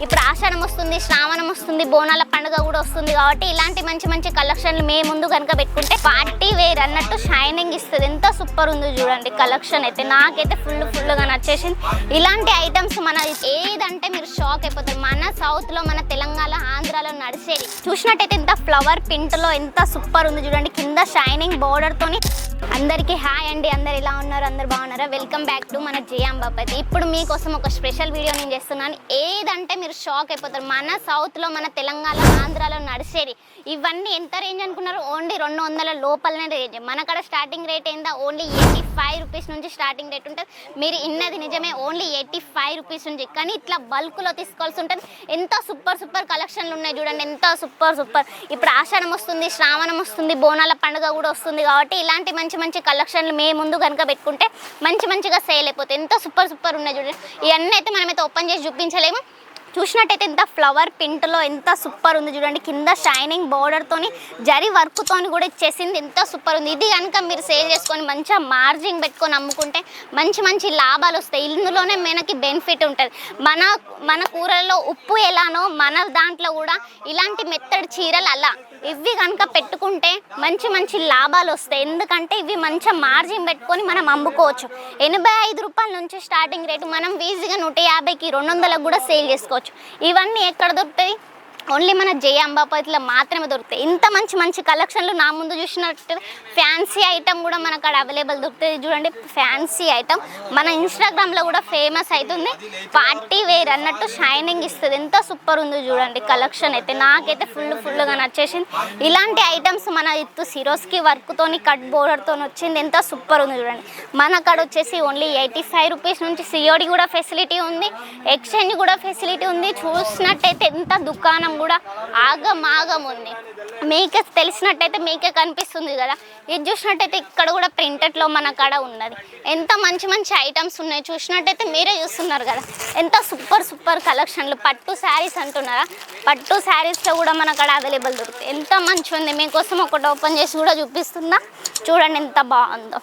ఇప్పుడు ఆషాఢం వస్తుంది, శ్రావణం వస్తుంది, బోనాల పండుగ కూడా వస్తుంది కాబట్టి ఇలాంటి మంచి మంచి కలెక్షన్లు మే ముందు కనుక పెట్టుకుంటే పార్టీ వేర్ అన్నట్టు షైనింగ్ ఇస్తుంది. ఎంత సూపర్ ఉందో చూడండి కలెక్షన్ అయితే. నాకైతే ఫుల్గా నచ్చేసింది. ఇలాంటి ఐటమ్స్ మన ఏదంటే మీరు షాక్ అయిపోతారు. మన సౌత్ లో, మన తెలంగాణ, ఆంధ్రాలో నడిచేది చూసినట్టయితే ఎంత ఫ్లవర్ ప్రింట్ లో ఎంత సూపర్ ఉంది చూడండి. కింద షైనింగ్ బోర్డర్ తోని. అందరికీ హాయ్ అండి, అందరు ఎలా ఉన్నారు? అందరు బాగున్నారా? వెల్కమ్ బ్యాక్ టు మన అంబాపతి. ఇప్పుడు మీకోసం ఒక స్పెషల్ వీడియో నేను చేస్తున్నాను. ఏదంటే మీరు షాక్ అయిపోతారు. మన సౌత్ లో, మన తెలంగాణ, ఆంధ్రాలో నడిచేది ఇవన్నీ ఎంత రేంజ్ అనుకున్నారు? ఓన్లీ 200 లోపలనే రేంజ్. మనకడ స్టార్టింగ్ రేట్ ఏందా? ఓన్లీ 85 రూపీస్ నుంచి స్టార్టింగ్ రేట్ ఉంటుంది. మీరు ఇన్నది నిజమే, ఓన్లీ 85 రూపీస్ నుంచి. కానీ ఇట్లా బల్క్లో తీసుకోవాల్సి ఉంటుంది. ఎంత సూపర్ కలెక్షన్లు ఉన్నాయి చూడండి, ఎంత సూపర్. ఇప్పుడు ఆషాఢం వస్తుంది, శ్రావణం వస్తుంది, బోనాల పండుగ కూడా వస్తుంది కాబట్టి ఇలాంటి మంచి కలెక్షన్లు మే ముందు కనుక పెట్టుకుంటే మంచిగా సేల్ అయిపోతాయి. ఎంత సూపర్ ఉన్నాయి చూడండి. ఇవన్నీ అయితే మనమైతే ఓపెన్ చేసి చూపించలేము. చూసినట్టయితే ఎంత ఫ్లవర్ ప్రింట్లో ఎంత సూపర్ ఉంది చూడండి. కింద షైనింగ్ బోర్డర్తోని జరీ వర్క్తోని కూడా ఇచ్చేసింది. ఎంత సూపర్ ఉంది. ఇది కనుక మీరు సేల్ చేసుకొని మంచిగా మార్జిన్ పెట్టుకొని అమ్ముకుంటే మంచి లాభాలు వస్తాయి. ఇందులోనే మనకి బెనిఫిట్ ఉంటుంది. మన కూరల్లో ఉప్పు ఎలానో మన దాంట్లో కూడా ఇలాంటి మెత్తడి చీరలు అలా ఇవి కనుక పెట్టుకుంటే మంచి లాభాలు వస్తాయి. ఎందుకంటే ఇవి మంచిగా మార్జిన్ పెట్టుకొని మనం అమ్ముకోవచ్చు. 85 రూపాయల నుంచి స్టార్టింగ్ రేటు. మనం ఈజీగా 150కి 200లకు కూడా సేల్ చేసుకోవచ్చు. ఇవన్నీ ఎక్కడ దొరుకుతాయి? ఓన్లీ మన అంబాపతిలో మాత్రమే దొరుకుతాయి. ఇంత మంచి కలెక్షన్లు నా ముందు చూసినట్టు ఫ్యాన్సీ ఐటమ్ కూడా మనకు అక్కడ అవైలబుల్ దొరుకుతుంది. చూడండి ఫ్యాన్సీ ఐటమ్ మన ఇన్స్టాగ్రామ్లో కూడా ఫేమస్ అవుతుంది. పార్టీ వేర్ అన్నట్టు షైనింగ్ ఇస్తుంది. ఎంత సూపర్ ఉందో చూడండి కలెక్షన్ అయితే. నాకైతే ఫుల్గా నచ్చేసింది. ఇలాంటి ఐటమ్స్ మన ఇత్తు సిరోస్కి వర్క్తోని కట్ బోర్డర్తో వచ్చింది. ఎంత సూపర్ ఉంది చూడండి. మన అక్కడ వచ్చేసి ఓన్లీ 85 రూపీస్ నుంచి సిఓడి కూడా ఫెసిలిటీ ఉంది, ఎక్స్చేంజ్ కూడా ఫెసిలిటీ ఉంది. చూసినట్టయితే ఎంత దుకాణం కూడా ఆగం ఉంది. మీకే తెలిసినట్టయితే మీకే కనిపిస్తుంది కదా. ఇది చూసినట్టయితే ఇక్కడ కూడా ప్రింటెడ్లో మన కాడ ఉన్నది. ఎంత మంచి ఐటమ్స్ ఉన్నాయి. చూసినట్టయితే మీరే చూస్తున్నారు కదా. ఎంత సూపర్ కలెక్షన్లు. పట్టు శారీస్ అంటున్నారా? పట్టు శారీస్లో కూడా మన కాడ అవైలబుల్ దొరుకుతాయి. ఎంత మంచి ఉంది. మీకోసం ఒకటి ఓపెన్ చేసి కూడా చూపిస్తుందా? చూడండి ఎంత బాగుందో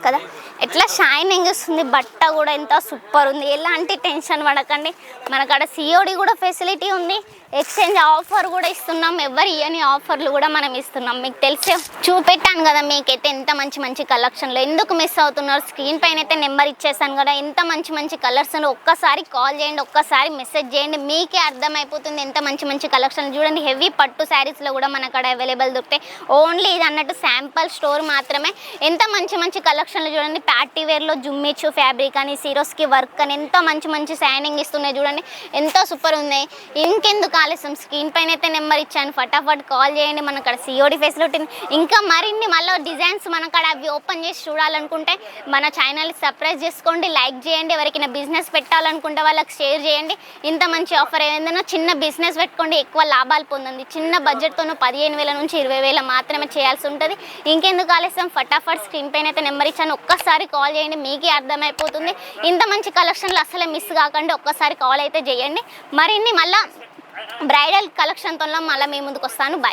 కదా. ఎట్లా షైనింగ్ ఇస్తుంది. బట్ట కూడా ఎంత సూపర్ ఉంది. ఎలాంటి టెన్షన్ పడకండి. మనకాడ సిఓడి కూడా ఫెసిలిటీ ఉంది, ఎక్స్చేంజ్ ఆఫర్ కూడా ఇస్తున్నాం. ఎవరు ఇవ్వని ఆఫర్లు కూడా మనం ఇస్తున్నాం. మీకు తెలిసే చూపెట్టాను కదా మీకైతే ఎంత మంచి కలెక్షన్లు. ఎందుకు మిస్ అవుతున్నారు? స్క్రీన్ పైన అయితే నెంబర్ ఇచ్చేసాను కదా. ఎంత మంచి కలర్స్. ఒక్కసారి కాల్ చేయండి, ఒక్కసారి మెసేజ్ చేయండి. మీకే అర్థమైపోతుంది ఎంత మంచి కలెక్షన్. చూడండి హెవీ పట్టు శారీస్లో కూడా మనకాడ అవైలబుల్ దొరుకుతాయి. ఓన్లీ ఇది అన్నట్టు శాంపుల్ స్టోర్ మాత్రమే. ఎంత మంచి కలెక్షన్లు చూడండి. పార్టీ వేర్లో జుమ్మిచ్చు ఫ్యాబ్రిక్ అని, సిరోస్కి వర్క్ అని ఎంత మంచి షైనింగ్ ఇస్తున్నాయి చూడండి. ఎంత సూపర్ ఉన్నాయి. ఇంకెందుకు ఆలస్యం? స్క్రీన్ పైన అయితే నెంబర్ ఇచ్చాను, ఫటాఫట్ కాల్ చేయండి. మన అక్కడ సిఓడి ఫెసిలిటీ. ఇంకా మరిన్ని మళ్ళీ డిజైన్స్ మనకాడ అవి ఓపెన్ చేసి చూడాలనుకుంటే మన ఛానల్ని సబ్స్క్రైబ్ చేసుకోండి, లైక్ చేయండి. ఎవరికైనా బిజినెస్ పెట్టాలనుకుంటే వాళ్ళకి షేర్ చేయండి. ఇంత మంచి ఆఫర్. ఏదైనా చిన్న బిజినెస్ పెట్టుకోండి, ఎక్కువ లాభాలు పొందండి. చిన్న బడ్జెట్తోనూ 15,000 నుంచి 20,000 మాత్రమే చేయాల్సి ఉంటుంది. ఇంకెందుకు ఆలస్యం? ఫటాఫట్ స్క్రీన్ పైన అయితే నెంబర్ ఇచ్చాను, ఒక్కసారి కాల్ చేయండి. మీకే అర్థమైపోతుంది. ఇంత మంచి కలెక్షన్లు అసలే మిస్ కాకండి. ఒక్కసారి కాల్ అయితే చేయండి. మరిన్ని మళ్ళీ బ్రైడల్ కలెక్షన్తో మళ్ళీ మీ ముందుకు వస్తాను. బాయ్.